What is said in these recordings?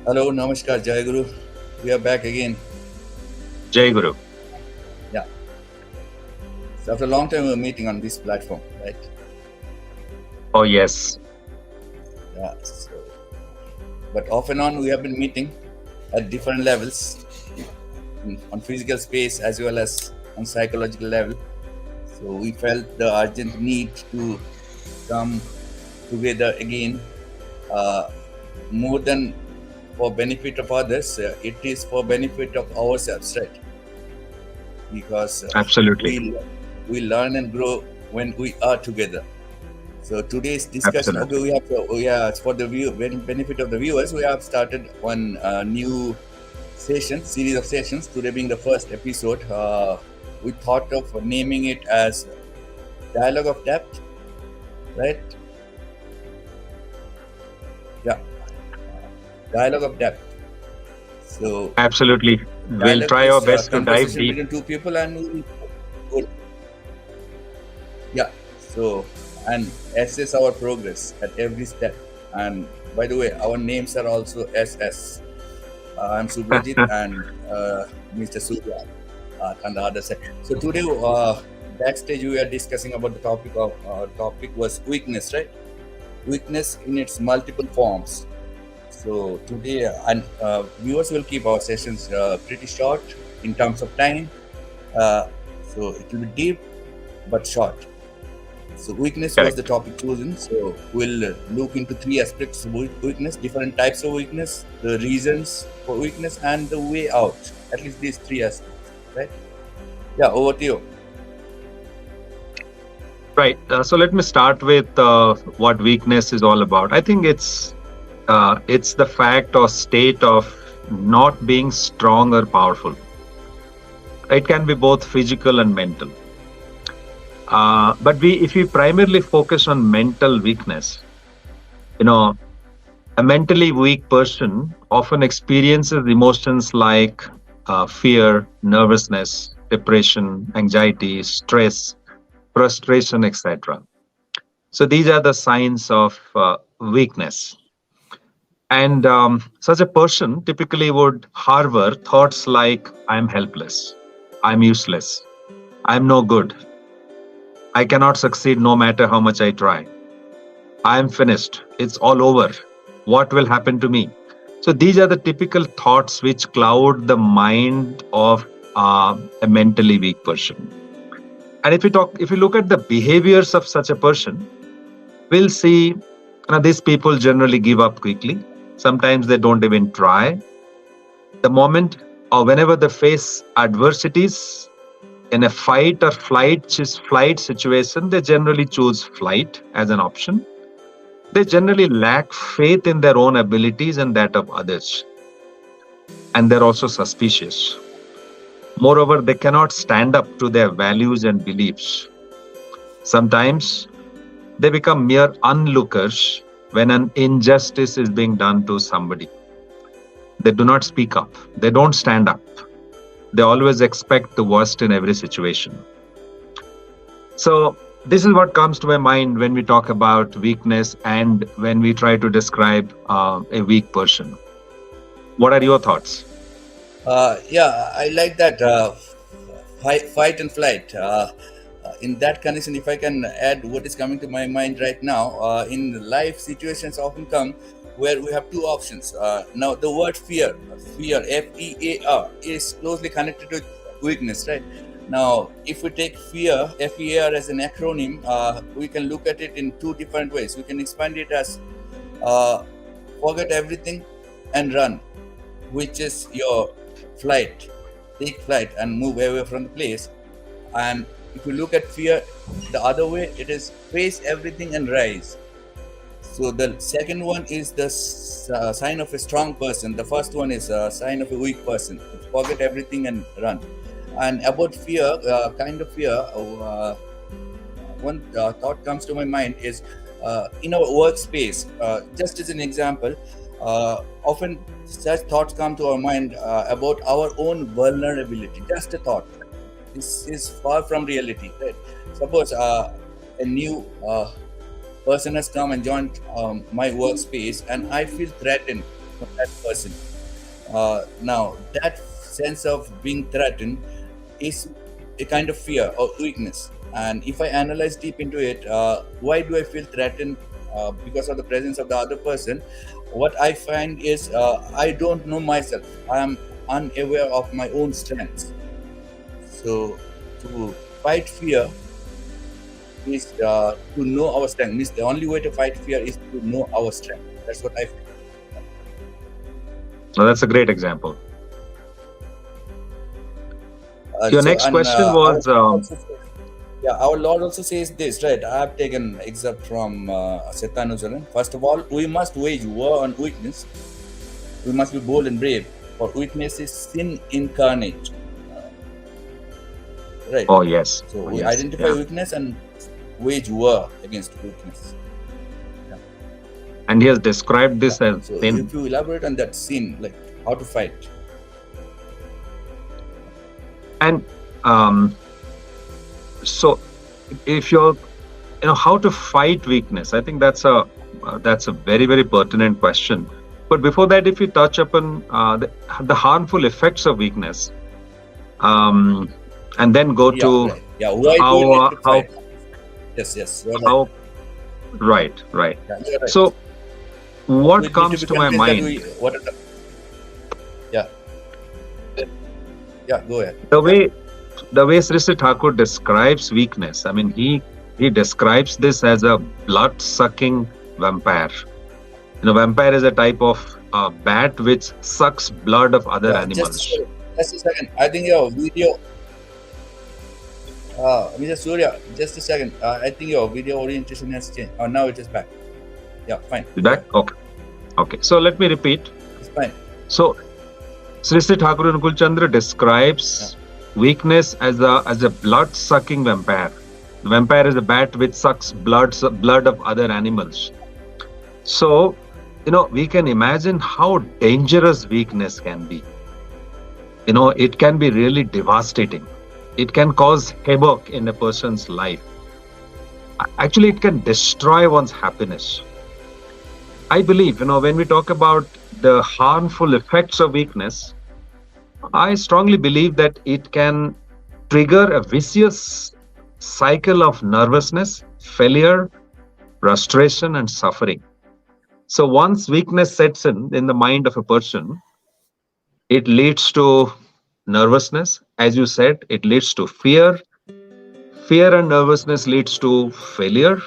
Hello, Namaskar, Jai Guru. We are back again. Jai Guru. Yeah. So after a long time, we're meeting on this platform, right? Oh, yes. Yeah. But off and on, we have been meeting at different levels on physical space as well as on psychological level. So we felt the urgent need to come together again, uh, more than for benefit of others. It is for benefit of ourselves, right? Because Absolutely. we learn and grow when we are together. So today's discussion, okay, Absolutely. we have for the benefit of the viewers, we have started one new series of sessions. Today being the first episode, we thought of naming it as Dialogue of Depth, right? Yeah, Dialogue of Depth. So Absolutely. We'll dialogue try our is a best to dive conversation deep. between two people, and yeah. So and assess our progress at every step. And by the way, our names are also SS. I'm Subrajit and Mr. Surya on the other side. So today, backstage, we are discussing about the topic of topic was weakness, right? Weakness in its multiple forms. So today, and viewers will keep our sessions pretty short in terms of time. Uh, so it will be deep but short. So weakness was the Correct. topic chosen. So we'll look into three aspects of weakness, different types of weakness, the reasons for weakness, and the way out. At least these three aspects, right? Yeah, over to you. Right. So let me start with what weakness is all about. I think it's the fact or state of not being strong or powerful. It can be both physical and mental. But if we primarily focus on mental weakness, you know, a mentally weak person often experiences emotions like fear, nervousness, depression, anxiety, stress, frustration, etc. So these are the signs of weakness. And such a person typically would harbor thoughts like, I'm helpless, I'm useless, I'm no good, I cannot succeed no matter how much I try, I'm finished, it's all over, what will happen to me? So these are the typical thoughts which cloud the mind of a mentally weak person. And if we look at the behaviors of such a person, we'll see these people generally give up quickly. Sometimes they don't even try. The moment or whenever they face adversities in a fight or flight situation, they generally choose flight as an option. They generally lack faith in their own abilities and that of others. And they're also suspicious. Moreover, they cannot stand up to their values and beliefs. Sometimes they become mere onlookers when an injustice is being done to somebody. They do not speak up, they don't stand up. They always expect the worst in every situation. So, this is what comes to my mind when we talk about weakness and when we try to describe a weak person. What are your thoughts? Yeah, I like that fight and flight. In that condition, if I can add what is coming to my mind right now, in life situations often come where we have two options. Now, the word fear, FEAR, is closely connected to weakness, right? Now, if we take FEAR as an acronym, we can look at it in two different ways. We can expand it as uh, forget everything and run, which is your flight. Take flight and move away from the place. And if you look at fear the other way, it is face everything and rise. So the second one is the sign of a strong person. The first one is a sign of a weak person. Forget everything and run. And about fear, kind of fear, one thought comes to my mind is in our workspace. Just as an example, often such thoughts come to our mind about our own vulnerability. Just a thought. This is far from reality. Right? Suppose a new person has come and joined my workspace, and I feel threatened. from that person. Now, that sense of being threatened is a kind of fear or weakness. And if I analyze deep into it, why do I feel threatened? Because of the presence of the other person. What I find is I don't know myself. I am unaware of my own strengths. So, to fight fear is to know our strength. Means the only way to fight fear is to know our strength. That's what I feel. So that's a great example. Your So, next and question our was, Lord also says, yeah, our Lord also says this, right? I have taken excerpt from Setanusaran. First of all, we must wage war on weakness. We must be bold and brave, for weakness is sin incarnate. Right. oh, yes. So Oh, we yes. identify Yeah. weakness and wage war against weakness. And he has described Yeah. this as So sin. if you elaborate on that sin, like how to fight. And so if you're, how to fight weakness, I think that's a very, very pertinent question. But before that, if you touch upon the harmful effects of weakness, and then go Yeah, to right. Yeah, why do we need to how fight? Yes, you're right. how right. Yeah, you're right. So We what need to comes be to my convinced that mind, what are the, yeah, yeah, go ahead. the way Sri Sri Thakur describes weakness, I mean, he describes this as a blood-sucking vampire. Vampire is a type of bat which sucks blood of other Yeah, animals. just a second. I think your video, Mr. Surya, just a second. I think your video orientation has changed. Oh, now it is back. Yeah, fine. Is back? Okay. So let me repeat. It's fine. So Sri Sri Thakur Anukul Chandra describes weakness as a blood-sucking vampire. The vampire is a bat which sucks blood of other animals. So, we can imagine how dangerous weakness can be. It can be really devastating. It can cause havoc in a person's life. Actually, it can destroy one's happiness. I believe, when we talk about the harmful effects of weakness, I strongly believe that it can trigger a vicious cycle of nervousness, failure, frustration, and suffering. So once weakness sets in the mind of a person, it leads to nervousness. As you said, it leads to fear. Fear and nervousness leads to failure.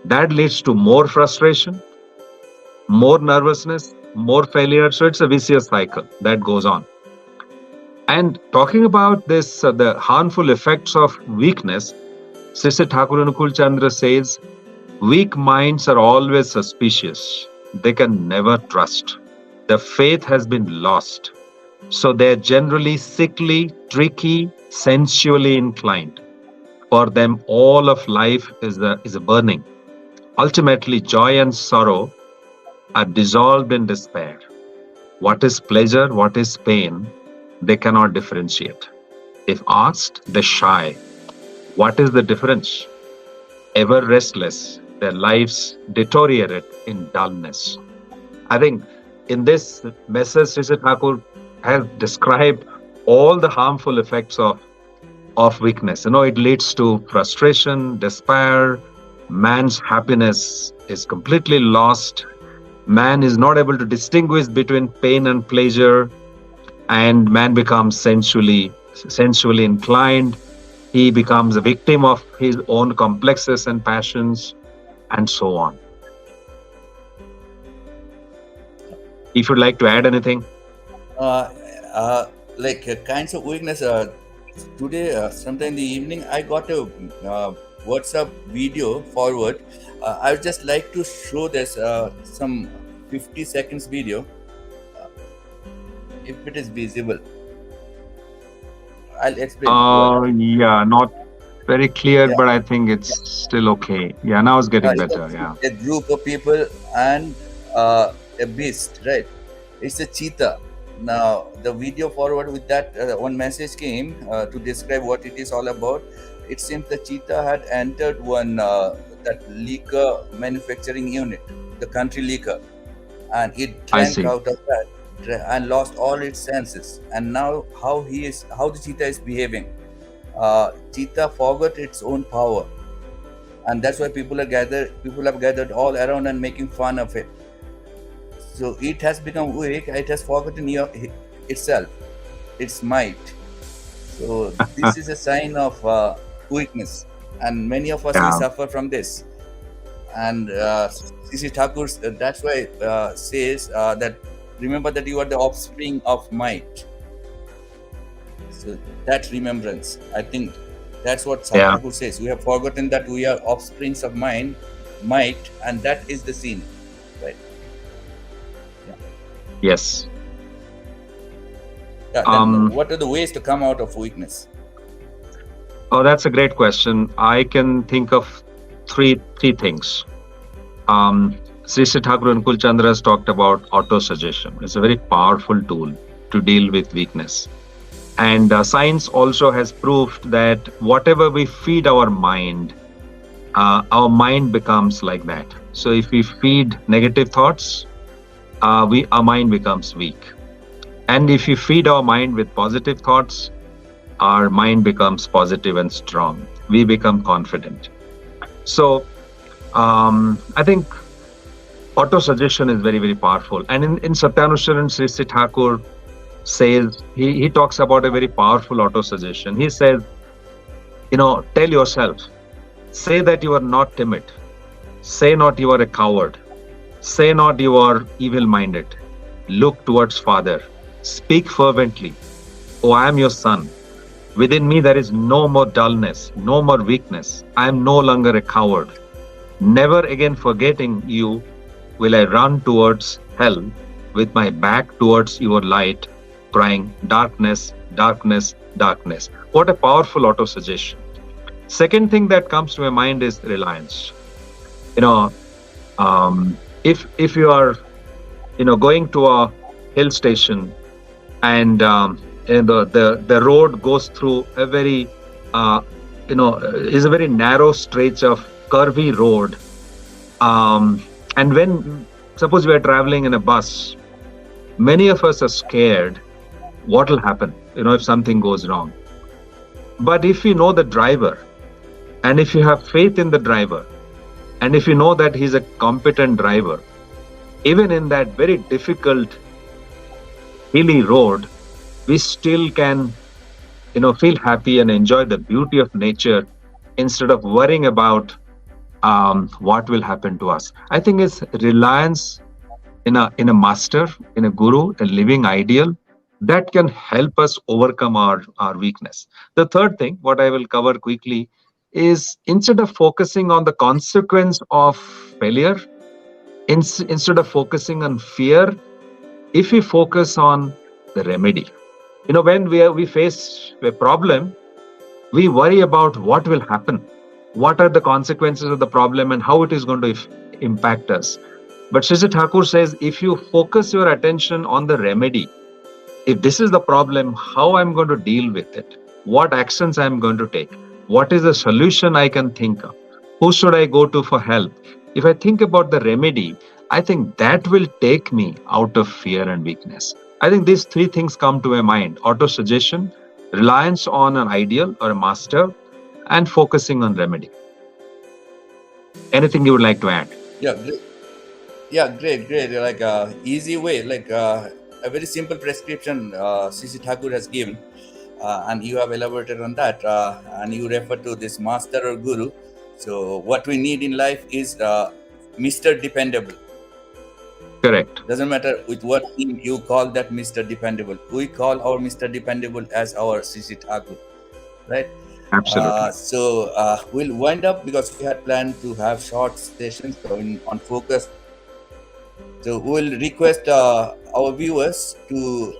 That leads to more frustration, more nervousness, more failure. So it's a vicious cycle that goes on. And talking about this, the harmful effects of weakness, Sri Sri Thakur Anukul Chandra says, weak minds are always suspicious. They can never trust. The faith has been lost. So they're generally sickly, tricky, sensually inclined. For them, all of life is a burning. Ultimately, joy and sorrow are dissolved in despair. What is pleasure, what is pain, they cannot differentiate. If asked, they shy. What is the difference? Ever restless, their lives deteriorate in dullness. I think in this message, Sri Sri Thakur has described all the harmful effects of weakness. It leads to frustration, despair. Man's happiness is completely lost. Man is not able to distinguish between pain and pleasure, and man becomes sensually inclined. He becomes a victim of his own complexes and passions, and so on. If you'd like to add anything. Kinds of weakness. Today, sometime in the evening, I got a WhatsApp video forward. I would just like to show this some 50 seconds video, if it is visible. I'll explain. Yeah, not very clear, Yeah. but I think it's still okay. Yeah, now it's getting You better. can see Yeah. a group of people and a beast, right? It's a cheetah. Now, the video forward with that one message came to describe what it is all about. It seems the cheetah had entered one that liquor manufacturing unit, the country liquor, and it I drank see. out of that and lost all its senses. And now how the cheetah is behaving. Cheetah forgot its own power, and that's why people have gathered all around and making fun of it. So it has become weak. It has forgotten itself, its might. So this is a sign of weakness, and many of us we Yeah. suffer from this. And CC Thakur, that's why says that remember that you are the offspring of might. So that remembrance, I think that's what Yeah. Thakur says. We have forgotten that we are offsprings of might, and that is the sin, right? Yeah. Yes. Yeah. Then what are the ways to come out of weakness? Oh, that's a great question. I can think of three things. Sri Sri Thakur and Kulchandra has talked about auto-suggestion. It's a very powerful tool to deal with weakness. And science also has proved that whatever we feed our mind becomes like that. So if we feed negative thoughts, our mind becomes weak. And if you feed our mind with positive thoughts, our mind becomes positive and strong. We become confident. So I think auto-suggestion is very, very powerful. And in Satyanusaran, Sri Sri Thakur says, he talks about a very powerful auto-suggestion. He says, tell yourself, say that you are not timid. Say not you are a coward. Say not you are evil-minded. Look towards Father. Speak fervently. Oh, I am your son. Within me there is no more dullness, no more weakness. I am no longer a coward. Never again forgetting you will I run towards hell with my back towards your light, crying, darkness, darkness, darkness. What a powerful auto-suggestion. Second thing that comes to my mind is reliance. If you are, going to a hill station and the road goes through a very, is a very narrow stretch of curvy road. And when, suppose we are traveling in a bus, many of us are scared what will happen, if something goes wrong. But if you know the driver, and if you have faith in the driver, and if you know that he's a competent driver, even in that very difficult hilly road, we still can, feel happy and enjoy the beauty of nature instead of worrying about what will happen to us. I think it's reliance in a master, in a guru, a living ideal that can help us overcome our weakness. The third thing, what I will cover quickly, is instead of focusing on the consequence of failure, instead of focusing on fear, if we focus on the remedy. When we face a problem, we worry about what will happen, what are the consequences of the problem, and how it is going to impact us. But Sri Sri Thakur says, if you focus your attention on the remedy, if this is the problem, how I'm going to deal with it, what actions I'm going to take, what is the solution I can think of, who should I go to for help? If I think about the remedy, I think that will take me out of fear and weakness. I think these three things come to my mind: auto-suggestion, reliance on an ideal or a master, and focusing on remedy. Anything you would like to add? Yeah, great. Great. Like easy way, like a very simple prescription CC Thakur has given, and you have elaborated on that, and you refer to this master or guru. So what we need in life is Mr. Dependable. Correct. Doesn't matter with what name you call that Mr. Dependable. We call our Mr. Dependable as our CC Thakur, right? Absolutely. So we'll wind up because we had planned to have short sessions on focus. So we'll request our viewers to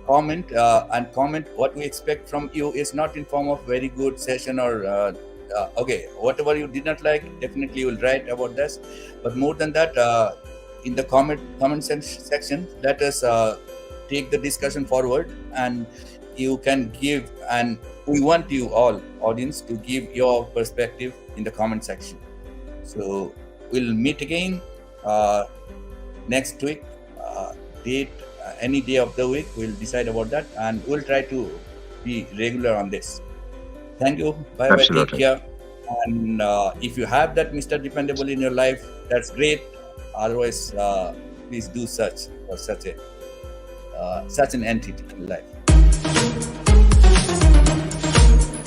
comment and comment what we expect from you is not in form of very good session or okay, whatever you did not like, definitely you will write about this. But more than that, in the comment section, let us take the discussion forward, and you can give, and we want you all audience to give your perspective in the comment section. So we'll meet again next week date, any day of the week. We'll decide about that, and we'll try to be regular on this. Thank you. Bye bye. Take Absolutely. care. And if you have that Mr. Dependable in your life, that's great. Otherwise, please do search for such an entity in life.